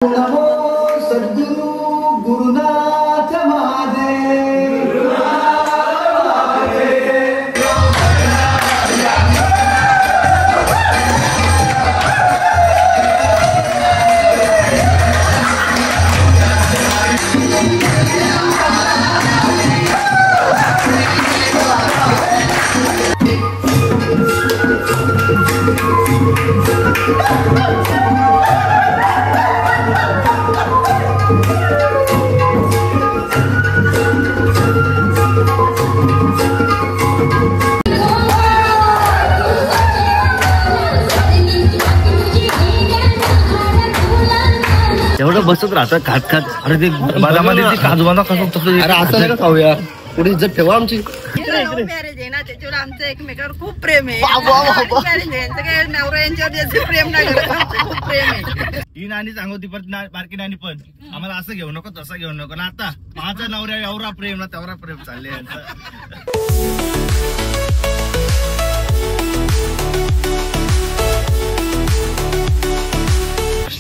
नमो सद्गुरु गुरुनाथ महादेव। एवढं बसत राहतं खात खात. अरे ते बदामध्ये काजू बदाम कसं तसं. अरे असं नाही खाऊया, पुढे इज्जत ठेवा आमची. त्याच्यावर आमचं एकमेकावर खूप प्रेम आहे. नवरा यांच्यावर प्रेम नाही खूप प्रेम आहे. ही नानी सांगती पण बारकी नानी पण आम्हाला असं घेऊ नको तसं घेऊ नको ना. आता माझा नवऱ्या एवढा प्रेम ना तेवढा प्रेम चालले.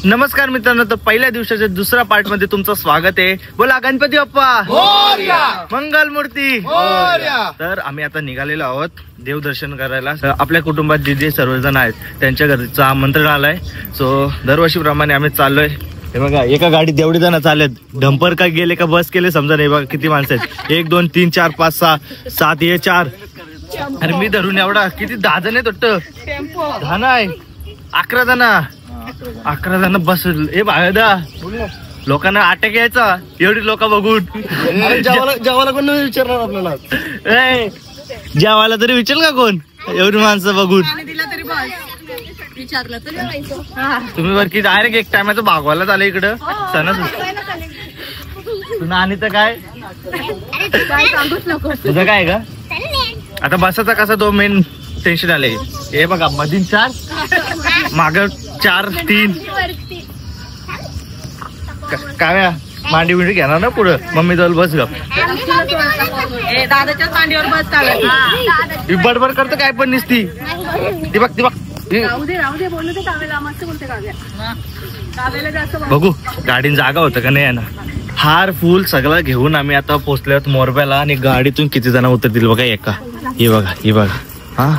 नमस्कार मित्रांनो, तर पहिल्या दिवसाच्या दुसऱ्या पार्ट मध्ये तुमचं स्वागत आहे. बोला गणपती बाप्पा मंगल मूर्ती. तर आम्ही आता निघालेलो आहोत देवदर्शन करायला. आपल्या कुटुंबात जे जे सर्वजण आहेत त्यांच्या घरचं आमंत्रण आलंय. सो दरवर्षीप्रमाणे आम्ही चाललोय. हे बघा, एका गाडीत एवढी जण चालत. डंपर का गेले का बस केले समजा नाही. बघा किती माणसं आहेत. 1 2 3 4 5 6 7 हे 4. अरे मी धरून एवढा किती 10 जण आहेत वाटतं. 10 नाही 11 जण. 11 जण बस. ए बाळदा, लोकांना अटॅक यायचा एवढी लोक बघून. जेवायला कोण विचारणार आपल्याला. जेवायला तरी विचार का कोण एवढी माणसं बघून. तुम्ही बर की डायरेक्ट एक टायमाचं भागवायला झालं इकडं सण. आणि तर काय तुझं काय का आता बसाचा कसा तो मेन टेन्शन आले. हे बघा मधीन 4 माग 4 3 काय मांडी बिंडी घेणार ना पुढं. मम्मी जवळ बस ग. दादाच्याच मांडीवर बस. बडबड करतो काय पण निसती. ती बघ ती बघ. बघू गाडीन जागा होतं का नाही आहे ना. हार फुल सगळं घेऊन आम्ही आता पोहोचलोत मोरब्याला. आणि गाडीतून किती जण उतरतील बघा. एका हे बघा ही बघा. हा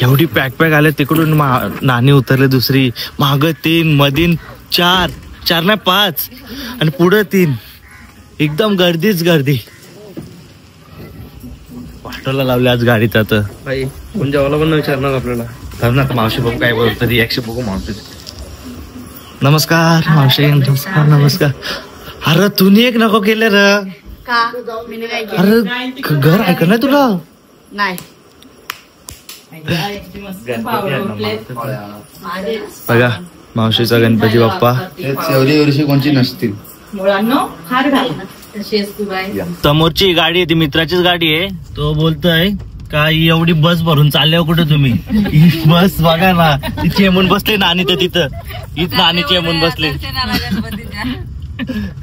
एवढी पॅक आले. तिकडून नाणी उतरले. दुसरी माग 3 मधीन 4 4 नाही 5 आणि पुढं 3. एकदम गर्दीच गर्दी. वाटोला लावले आज गाडीत. आता भाई कोण जेवायला पण विचारणार आपल्याला. तर मावशी बघू काय बोलतो. रिॲक्शन बघू मावशी. नमस्कार मावशी. नमस्कार नमस्कार. अरे तुम्ही एक नको केलं र. अरे घर ऐक ना तुला. नाही बघा मावशीचा गणपती बाप्पा. एवढी वर्षी कोणची नसतील. समोरची गाडी आहे ती मित्राचीच गाडी आहे. तो बोलतोय का एवढी बस भरून चालल्यावर कुठे तुम्ही. बस बघा ना ती चेमून बसले. नानी तर तिथं हीच नानी चेमून बसले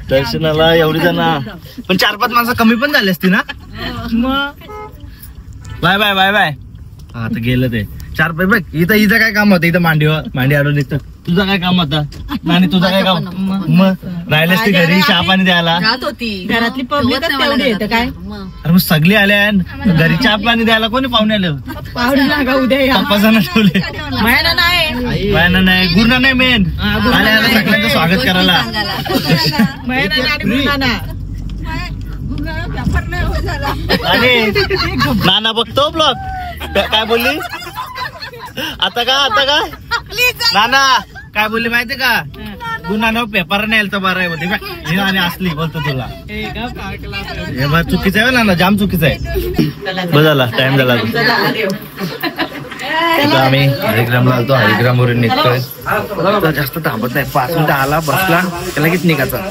दर्शनाला. एवढी जण पण 4-5 माणसं कमी पण झाली असती ना. मग बाय बाय बाय बाय. हा आता गेलं ते 4-5. बघ इथं काय काम होतं. इथं मांडी आडून इथं. तुझं काय काम होता नानी. तुझं काय काम. मग राहिलेस ती घरी चहा पाणी द्यायला. घरातली पब्लिक काय. अरे मग सगळी आल्या घरी चहा पाणी द्यायला. कोणी पाहुणे आले. पप्पाजण ठेवले. बायना नाही गुरुना नाही मेन आल्या सगळ्यांचं स्वागत करायला. नाना बघतो ब्लॉग. काय बोलली आता का नाना काय बोलली माहितीये का. गुन्हा न पेपर नाही तर बरं आहे आणि असली बोलतो तुला. हे बघ चुकीचं आहे ना. जाम चुकीचं आहे. बस झाला टाइम झाला. आम्ही हरिग्रामला आलतो. हरिग्रामवरून निघतोय. जास्त थांबत नाही. 5 मिनिटं आला बसला त्याला किती निघायचा.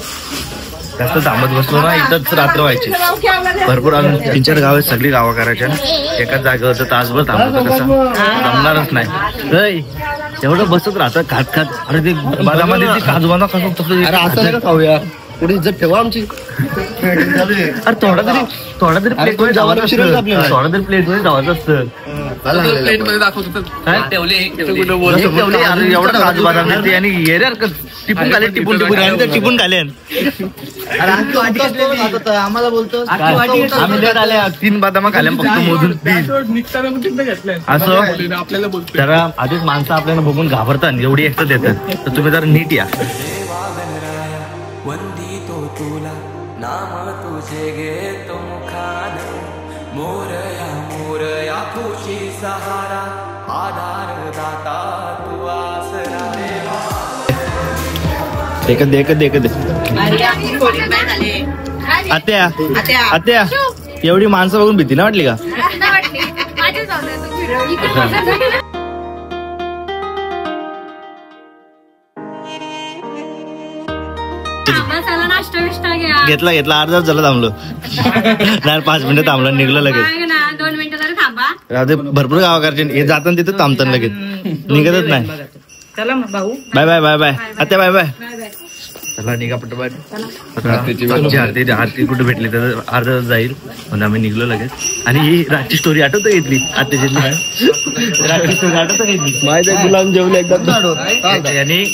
जास्त थांबत बसलो ना इथंच रात्र व्हायची. भरपूर अजून 3-4 गाव आहेत. सगळी गावं करायच्या. एकाच जागेवर तर तासभर थांबतो कसं थांबणारच नाही. एवढं बसत राहतं खात खात. अरे ते बदामध्ये काजू बदाम कसं तसं. असं नाही खाऊया, पुढे इज्जत ठेवा आमची. अरे थोडा तरी प्लेट मध्ये धावायचं असतं. थोडा तरी प्लेट मध्ये धावायचं असतं. प्लेट मध्ये दाखवतो एवढं काजू बदाम नाही आणि ये रे टिपून खाले टिपून खाले. आम्हाला बोलतो आम्ही लेट आले 3 बदाम खाल्या फक्त मोजून 3. असं आपल्याला बोलतो जरा आधीच माणसं आपल्याला बघून घाबरतात एवढी एक्ट देतात तर तुम्ही जरा नीट या. वंदितो तुला नाम तुझे घेतो मुखान मोरया तुझी सहारा आधार दाता तू आसरा एकच आत्या एवढी माणसं बघून भीती ना वाटली का? घेतला अर्धा झाला थांबलो नाही 5 मिनिटं थांबलो निघलो लगेच. 2 मिनिटं जरा थांबा. भरपूर गावाकडचे हे जाताना तिथं थांबतात लगेच निघतच नाही. चला भाऊ बाय बाय बाय बाय आत्या बाय बाय. चला निघा पटपट. आरती कुठे भेटली तर अर्धा तास जाईल म्हणून आम्ही निघलो लगेच. आणि ही रातची स्टोरी आठवत घेतली आत्याची रातची स्टोरी आठवत घेतली माहिती आहे. गुलाम जेवले एकदम आणि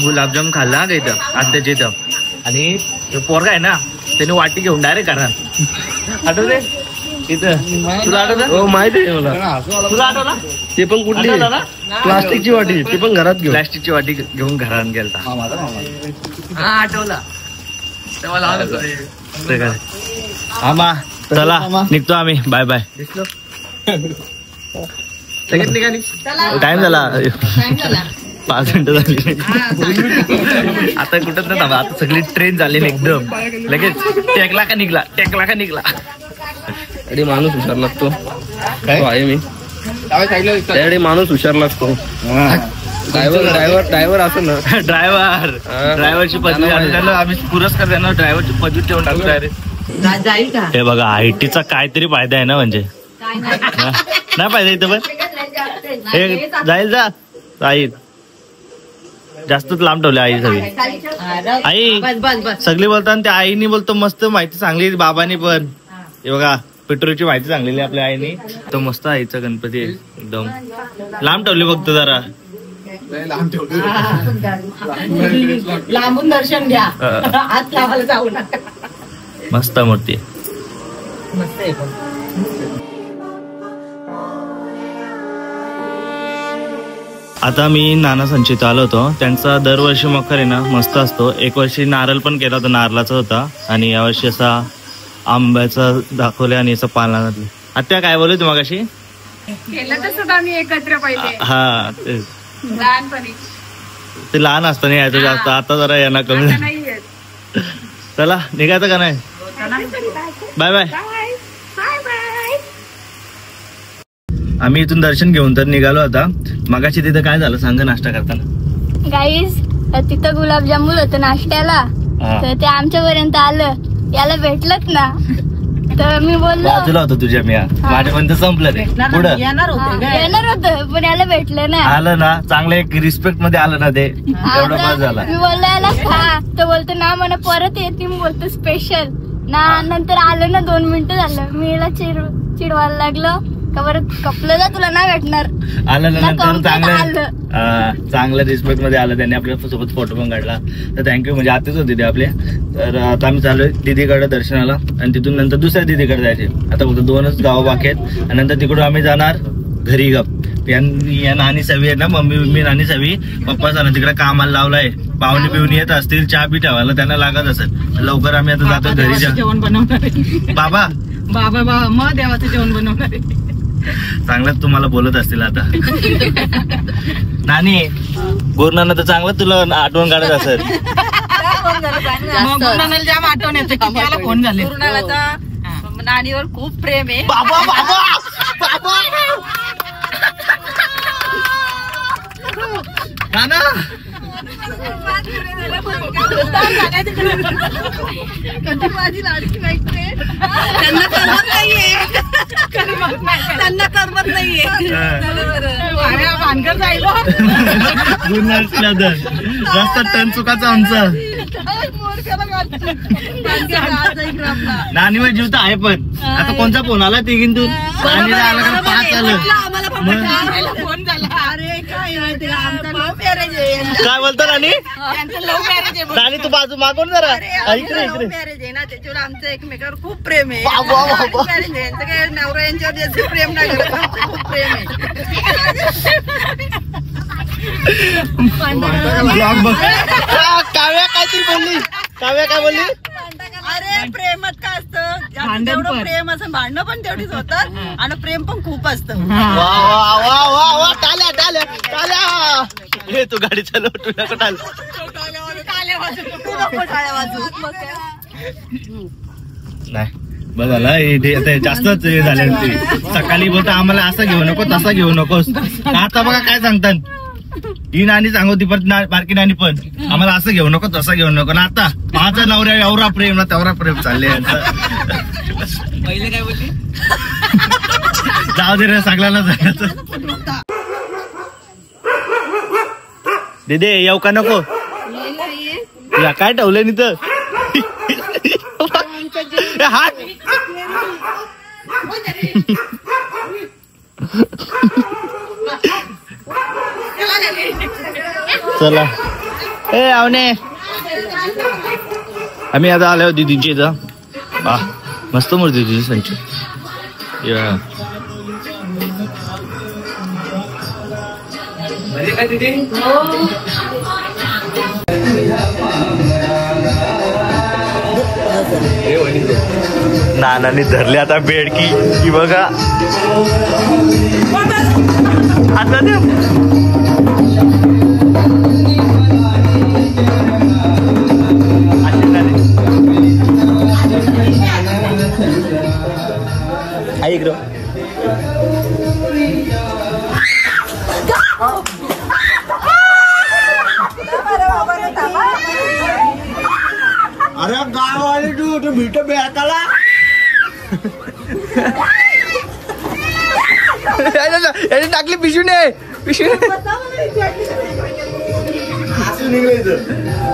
गुलाबजाम खाल्ला का इथं आत्याच्या इथं. आणि पोरगा आहे ना त्याने वाटी घेऊन डायरेक्ट करा आठवते इथं. तुला आठवत? हो माहिती आहे मला. तुला आठवला? ते पण कुठली प्लास्टिकची वाटी ते पण घरात घेऊ. प्लास्टिकची वाटी घेऊन घरात गेलता. आठवला तेव्हा लहानच आहे. आमा चला निघतो आम्ही. Bye bye. लगेच निघाली. टाइम झाला 5 मिनिटं झाली. आता कुठं नाही थांबा. आता सगळी ट्रेन झाली एकदम लगेच. टेकला का निघला. अरे माणूस हुशार लागतो काय आहे मी त्याकडे माणूस हुशार लागतो. ड्रायव्हर असं ना ड्रायव्हरची पदवी त्यांना आम्ही पुरस्कार देणार. ड्रायव्हरची पदवी ठेवून टाकतो. जाईल का? हे बघा आयटीचा काहीतरी फायदा आहे ना म्हणजे नाही फायदा इथं पण हे जाईल जा आई जास्तच लांब ठेवले आई सगळी. आई सगळी बोलतात त्या आईनी बोलतो मस्त माहिती सांगली बाबांनी पण. हे बघा पेट्रोलची माहिती सांगलेली आपल्या आईनी. तो मस्त आईचा गणपती एकदम लांब ठेवले बघतो जरा. लांबून दर्शन घ्या हात लावायला जाऊ नका. मस्त मूर्ती. मस्त आहे. आता मी नाना संचित आलो होतो. त्यांचा दरवर्षी मखर आहे ना मस्त असतो. एक वर्षी नारळ पण केला होता नारळाचा होता आणि यावर्षी असा आंब्याचा दाखवले आणि असं पानातले. आत्या काय बोलले तुम्हाला कशी केलं तसं आम्ही एकत्र पहिले हा लहानपणी. ते लहान असताना यायचं जास्त. आता जरा यांना कमी झालं. चला निघायचं का नाही? Bye bye. आम्ही इथून दर्शन घेऊन तर निघालो. आता मगाशी तिथं काय झालं सांग नाश्ता करताना. गाईस तिथं गुलाबजामुन होतं नाश्त्याला तर ते आमच्यापर्यंत आलं. याला भेटलंच ना तर मी बोललो बाजूला होतो तुझ्या मी माझ्यापर्यंत संपलं ते पुढं येणार होतं पण याला भेटलं ना. आलं ना चांगलं एक रिस्पेक्ट मध्ये आलं ना ते एवढं पास झाला. मी बोललो याला खा तर बोलतो ना मला परत येते. मी बोलतो स्पेशल ना. नंतर आलं ना 2 मिनिटं झालं मी याला चिडवायला लागलो का बरं कपलं जा तुला नाही भेटणार. आलं ना नंतर चांगलं रिस्पेक्ट मध्ये आलं. त्यांनी आपल्या सोबत फोटो पण काढला तर थँक्यू. म्हणजे आतेच होते ते आपले. तर आता आम्ही चाललोय दीदीकडे दर्शनाला आणि तिथून नंतर दुसऱ्या दीदीकडे जायचे. आता फक्त 2च गावं बाकी आहेत आणि नंतर तिकडून आम्ही जाणार घरी. गप या नानी सवी आहे ना मम्मी नानी सवी पप्पा जाणार तिकडे कामाला लावलाय. पाहुणे पिऊन येत असतील चहा बी ठेवायला त्यांना लागत असेल. लवकर आम्ही आता जातो घरी. जेवण बनवणार बाबा मग देवाचं जेवण बनवणार आहे. चांगलंच तुम्हाला बोलत असतील आता. नानी गुरुनानं तर चांगलं तुला आठवण काढत असेल. जाम आठवण येते की मला फोन झाले. नानीवर खूप प्रेम आहे. बाबा बाबा बाबा नाना माझी लाडकी मैत्रीण त्यांना करमत नाहीये. त्यांना करमत नाहीये. भानगड जायला रस्ता टन चुकाचा आमचा. नानी वर जीव तर आहे पण आता कोणता फोन आला तिघीन तू नानीला आला का 5 आलं फोन झाला. अरे काय माहिती का, आमचा लव्ह मॅरेज आहे. काय बोलतो नानी त्यांचं लव्ह मॅरेज आहे. नानी तू बाजू मागून जरा इकडे लव्ह इकडे मॅरेज आहे ना, त्याच्यावर आमचं एकमेकावर खूप प्रेम आहे. वा, वा, वा, वा. मॅरेज आहे, यांचं काय नवरा यांच्यावर जास्त प्रेम नाही करत, आमचं खूप प्रेम आहे. ब्लॉग बघ. काव्या काहीतरी बोलली, काव्या काय बोलली? अरे प्रेमात काय असतं, जेवढं प्रेम असं भांडणं पण तेवढीच होतात आणि प्रेम पण खूप असतं. वा वा वा वा वा टाल्या टाल्या टाल्या. हे तू गाडी चालव, तू नको टाल. नाही बघ आला हे जास्तच हे झाले ते. सकाळी बोलता आम्हाला असं घेऊ नको तसा घेऊ नकोस, आता बघा काय सांगतात. ही नानी सांगू ती पण बारकी नानी पण आम्हाला असं घेऊ नको तसं घेऊ नको ना. आता माझा नवऱ्या एवढा प्रेम ना तेवढा प्रेम चालले. पहिले काय बोलली? जाऊ दे रे सगळ्याला जायचं. दिदे येऊ का नको या काय ठेवलंय नि तर हात चला ए आवने आम्ही आता आलो दीदींच्या इथं. मस्त मूर्ती तुझी संच. काय तिथे नानाने धरले आता बेडकी की बघा आता ते ऐक रो अरे गावाले तू भेट बेकाला टाकली पिशूने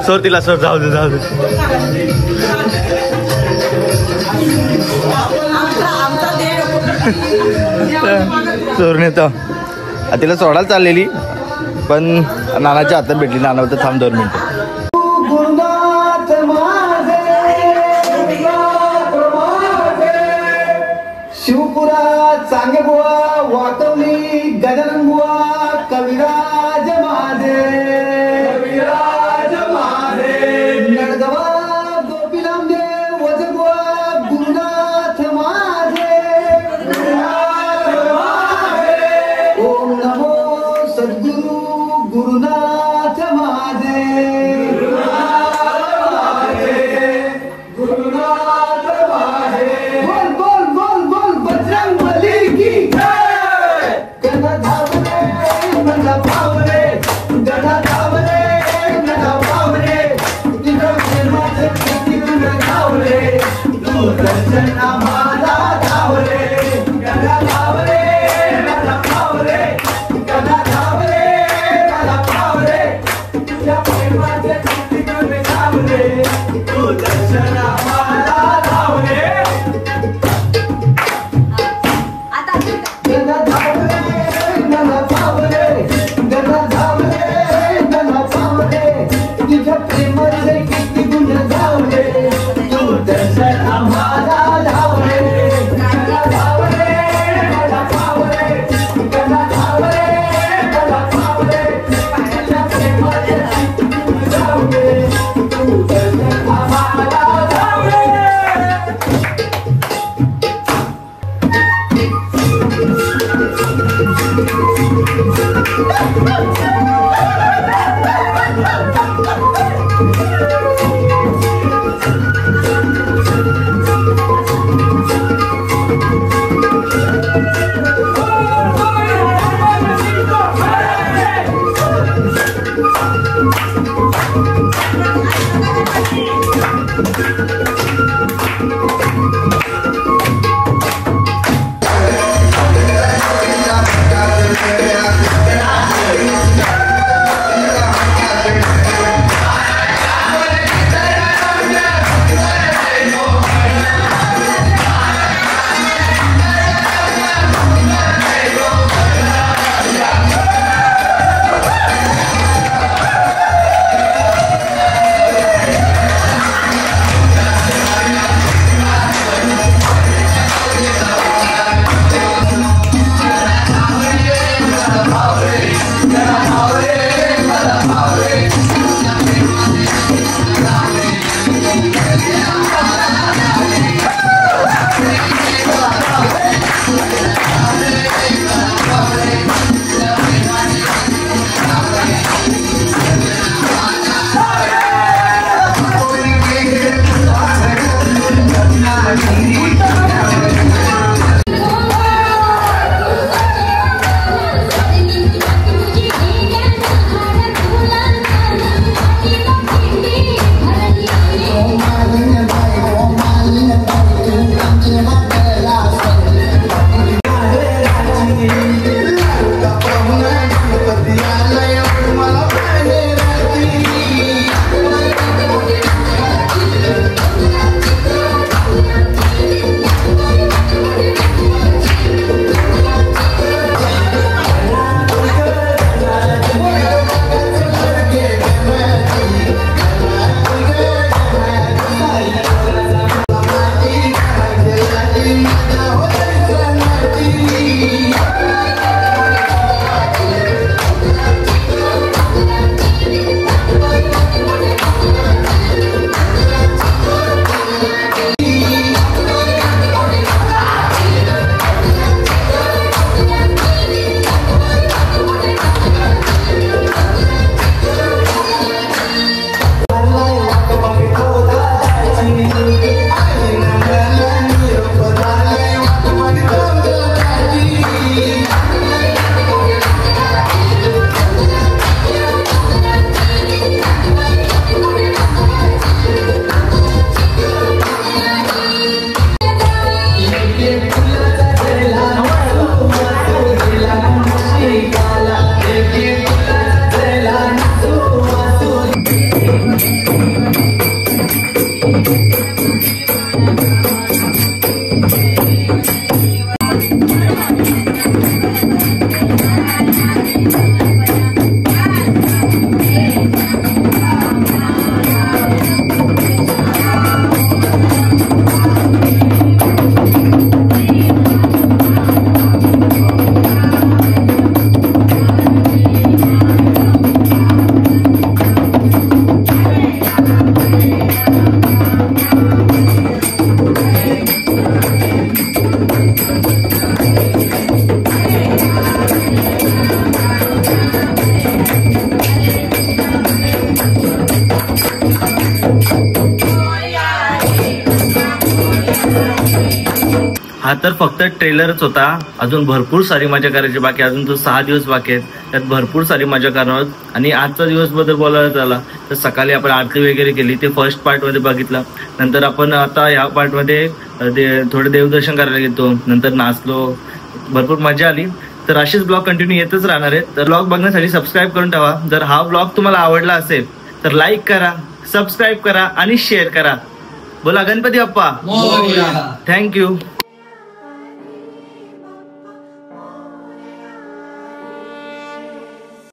सोर तिला सोर जाऊ दे जाऊ दे. चोर नेतो तिला सोडायला चाललेली पण नानाच्या हातात भेटली. नाना होतं थांब 2 मिनिटं. शिवपुरा चांगे बुवा वाटवली गजानन बुवा कविराज माझे नडगवा गोपीनामदेव वजगुवा गुरुनाथ माझे ओम नमो सद्गुरु गुरुनाथ माझे हा तर फक्त ट्रेलरच होता. अजून भरपूर सारी मजा करायची बाकी. अजून तो 6 दिवस बाकी आहेत. त्यात भरपूर सारी मजा करणार आहोत. आणि आजचा दिवस बद्दल बोलायला झाला तर सकाळी आपण आरती वगैरे केली. ते फर्स्ट पार्ट मध्ये बघितलं. नंतर आपण आता ह्या पार्ट मध्ये थोडं देवदर्शन करायला गेलो. नंतर नाचलो. भरपूर मजा आली. तर असेच ब्लॉग कंटिन्यू येतच राहणार आहेत. तर ब्लॉग बघण्यासाठी सबस्क्राईब करून ठेवा. जर हा ब्लॉग तुम्हाला आवडला असेल तर लाईक करा, सबस्क्राईब करा आणि शेअर करा. बोला गणपती बाप्पा. थँक्यू.